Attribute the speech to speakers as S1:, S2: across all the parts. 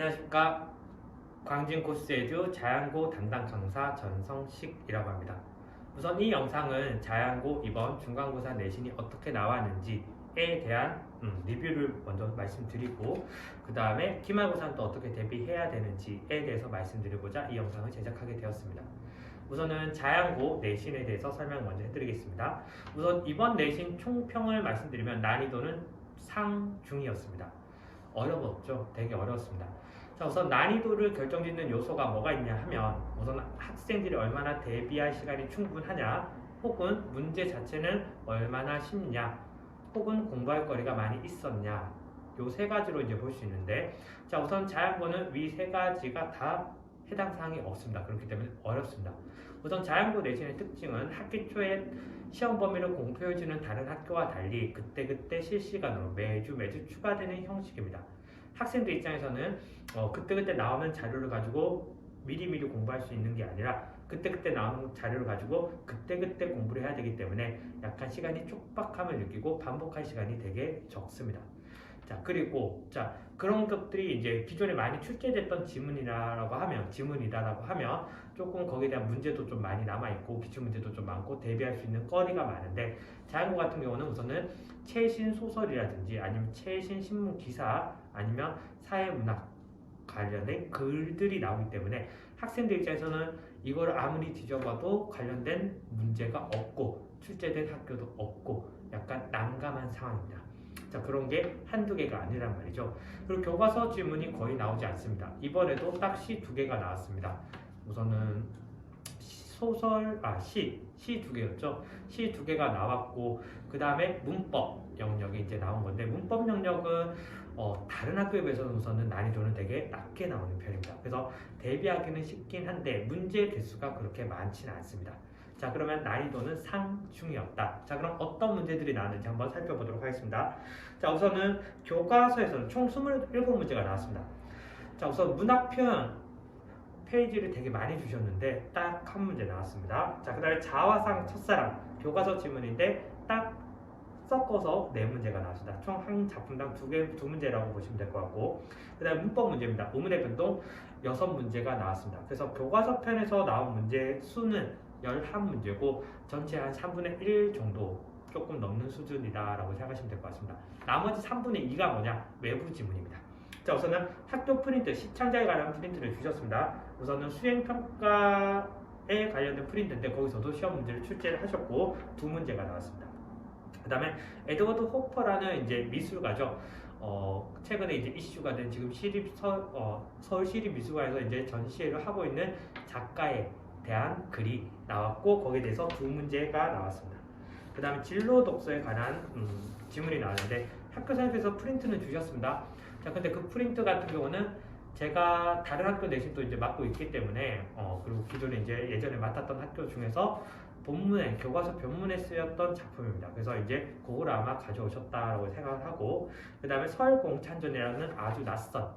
S1: 안녕하십니까. 광진 코스에듀 자양고 담당 강사 전성식이라고 합니다. 우선 이 영상은 자양고 이번 중간고사 내신이 어떻게 나왔는지에 대한 리뷰를 먼저 말씀드리고, 그 다음에 기말고사는 또 어떻게 대비해야 되는지에 대해서 말씀드리고자 이 영상을 제작하게 되었습니다. 우선은 자양고 내신에 대해서 설명 먼저 해드리겠습니다. 우선 이번 내신 총평을 말씀드리면 난이도는 상중이었습니다. 어려웠죠. 되게 어려웠습니다. 자, 우선 난이도를 결정짓는 요소가 뭐가 있냐 하면, 우선 학생들이 얼마나 대비할 시간이 충분하냐, 혹은 문제 자체는 얼마나 쉽냐, 혹은 공부할 거리가 많이 있었냐, 요 세 가지로 이제 볼 수 있는데, 자, 우선 자양고는 위 세 가지가 다 해당 사항이 없습니다. 그렇기 때문에 어렵습니다. 우선 자양고 내신의 특징은 학기 초에 시험 범위를 공표해주는 다른 학교와 달리 그때그때 실시간으로 매주 추가되는 형식입니다. 학생들 입장에서는 그때그때 나오는 자료를 가지고 미리미리 공부할 수 있는 게 아니라 그때그때 나오는 자료를 가지고 그때그때 공부를 해야 되기 때문에 약간 시간이 촉박함을 느끼고 반복할 시간이 되게 적습니다. 자, 그리고 그런 것들이 이제 기존에 많이 출제됐던 지문이다라고 하면 조금 거기에 대한 문제도 좀 많이 남아있고 기출 문제도 좀 많고 대비할 수 있는 거리가 많은데, 자연고 같은 경우는 우선은 최신 소설이라든지 아니면 최신 신문 기사 아니면 사회문학 관련된 글들이 나오기 때문에 학생들 입장에서는 이걸 아무리 뒤져봐도 관련된 문제가 없고 출제된 학교도 없고 약간 난감한 상황입니다. 자, 그런 게 한두 개가 아니란 말이죠. 그리고 교과서 지문이 거의 나오지 않습니다. 이번에도 딱 시 두 개가 나왔습니다. 우선은 시 두 개였죠. 시 두 개가 나왔고, 그 다음에 문법 영역이 이제 나온 건데, 문법 영역은 다른 학교에 비해서는 우선은 난이도는 되게 낮게 나오는 편입니다. 그래서 대비하기는 쉽긴 한데 문제 개수가 그렇게 많지는 않습니다. 자, 그러면 난이도는 상중이었다. 자, 그럼 어떤 문제들이 나왔는지 한번 살펴보도록 하겠습니다. 자, 우선은 교과서에서는 총 27문제가 나왔습니다. 자, 우선 문학 표현 페이지를 되게 많이 주셨는데 딱 한 문제 나왔습니다. 자, 그 다음에 자화상 첫사랑 교과서 지문인데 딱 섞어서 4문제가 나왔습니다. 총 한 작품당 두 문제라고 보시면 될 것 같고, 그 다음에 문법 문제입니다. 의문의 변동 6문제가 나왔습니다. 그래서 교과서 편에서 나온 문제 수는 11문제고 전체 한 3분의 1 정도 조금 넘는 수준이다라고 생각하시면 될 것 같습니다. 나머지 3분의 2가 뭐냐? 외부 지문입니다. 자, 우선은 학교 프린트, 시창자에 관한 프린트를 주셨습니다. 우선은 수행평가에 관련된 프린트인데 거기서도 시험 문제를 출제를 하셨고 2문제가 나왔습니다. 그 다음에 에드워드 호퍼라는 이제 미술가죠. 최근에 이제 이슈가 된 지금 서울시립미술관에서 이제 전시회를 하고 있는 작가에 대한 글이 나왔고 거기에 대해서 2문제가 나왔습니다. 그 다음에 진로 독서에 관한 지문이 나왔는데 학교 선생님께서 프린트는 주셨습니다. 자, 근데 그 프린트 같은 경우는 제가 다른 학교 내신도 이제 맡고 있기 때문에 그리고 기존에 이제 예전에 맡았던 학교 중에서 본문에 교과서 변문에 쓰였던 작품입니다. 그래서 이제 그걸 아마 가져오셨다고 생각을 하고, 그 다음에 설공찬전이라는 아주 낯선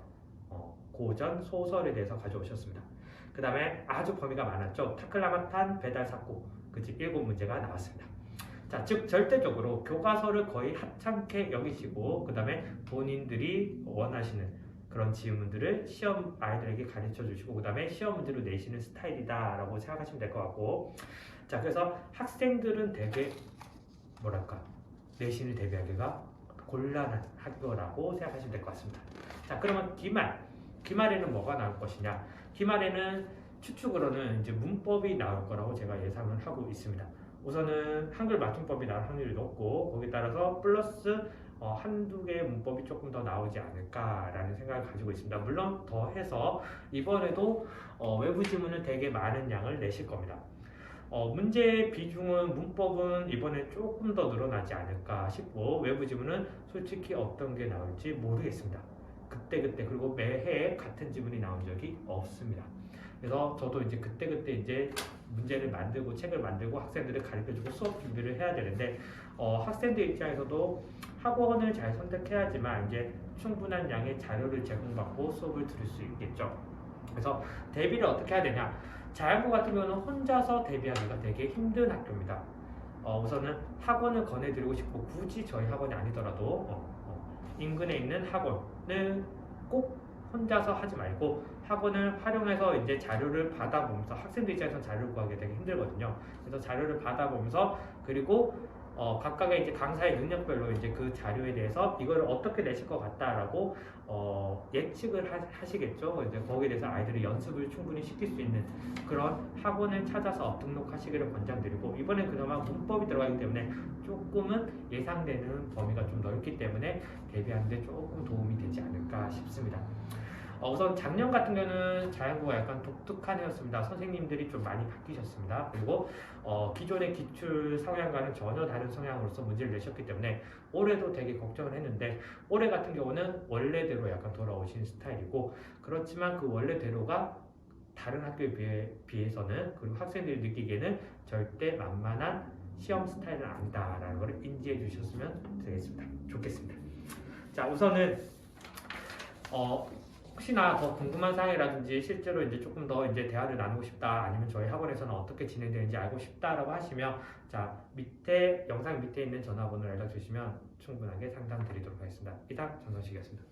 S1: 고전 소설에 대해서 가져오셨습니다. 그 다음에 아주 범위가 많았죠. 타클라마탄 배달 사고, 그치, 7문제가 나왔습니다. 자, 즉 절대적으로 교과서를 거의 하찮게 여기시고 그 다음에 본인들이 원하시는 그런 지문들을 시험 아이들에게 가르쳐 주시고 그 다음에 시험 문제로 내시는 스타일이다 라고 생각하시면 될 것 같고, 자, 그래서 학생들은 되게 내신을 대비하기가 곤란한 학교라고 생각하시면 될 것 같습니다. 자, 그러면 기말에는 뭐가 나올 것이냐? 기말에는 추측으로는 이제 문법이 나올 거라고 제가 예상을 하고 있습니다. 우선은 한글 맞춤법이 나올 확률이 높고 거기에 따라서 플러스 한두 개의 문법이 조금 더 나오지 않을까라는 생각을 가지고 있습니다. 물론 더해서 이번에도 외부 지문을 되게 많은 양을 내실 겁니다. 문제의 비중은 문법은 이번에 조금 더 늘어나지 않을까 싶고 외부 지문은 솔직히 어떤 게 나올지 모르겠습니다. 그때 그리고 매해 같은 지문이 나온 적이 없습니다. 그래서 저도 이제 그때 이제 문제를 만들고 책을 만들고 학생들을 가르쳐주고 수업 준비를 해야 되는데 학생들 입장에서도 학원을 잘 선택해야지만 이제 충분한 양의 자료를 제공받고 수업을 들을 수 있겠죠. 그래서 대비를 어떻게 해야 되냐? 자양고 같은 경우는 혼자서 대비하기가 되게 힘든 학교입니다. 우선은 학원을 권해드리고 싶고 굳이 저희 학원이 아니더라도 인근에 있는 학원을 꼭 혼자서 하지 말고 학원을 활용해서 이제 자료를 받아보면서 학생들 입장에서 자료를 구하기 되게 힘들거든요. 그래서 자료를 받아보면서 그리고 각각의 이제 강사의 능력별로 이제 그 자료에 대해서 이걸 어떻게 내실 것 같다라고 예측을 하시겠죠. 이제 거기에 대해서 아이들이 연습을 충분히 시킬 수 있는 그런 학원을 찾아서 등록하시기를 권장드리고, 이번엔 그나마 문법이 들어가기 때문에 조금은 예상되는 범위가 좀 넓기 때문에 대비하는데 조금 도움이 되지 않을까 싶습니다. 우선 작년 같은 경우는 자연고가 약간 독특한 해였습니다. 선생님들이 좀 많이 바뀌셨습니다. 그리고 기존의 기출 성향과는 전혀 다른 성향으로서 문제를 내셨기 때문에 올해도 되게 걱정을 했는데, 올해 같은 경우는 원래대로 약간 돌아오신 스타일이고, 그렇지만 그 원래대로가 다른 학교에 비해서는, 그리고 학생들이 느끼기에는 절대 만만한 시험 스타일은 아니다라는 걸 인지해 주셨으면 좋겠습니다. 자, 우선은 혹시나 더 궁금한 사항이라든지 실제로 이제 조금 더 이제 대화를 나누고 싶다, 아니면 저희 학원에서는 어떻게 진행되는지 알고 싶다라고 하시면, 자, 영상 밑에 있는 전화번호를 알려주시면 충분하게 상담 드리도록 하겠습니다. 이상 전선식이었습니다.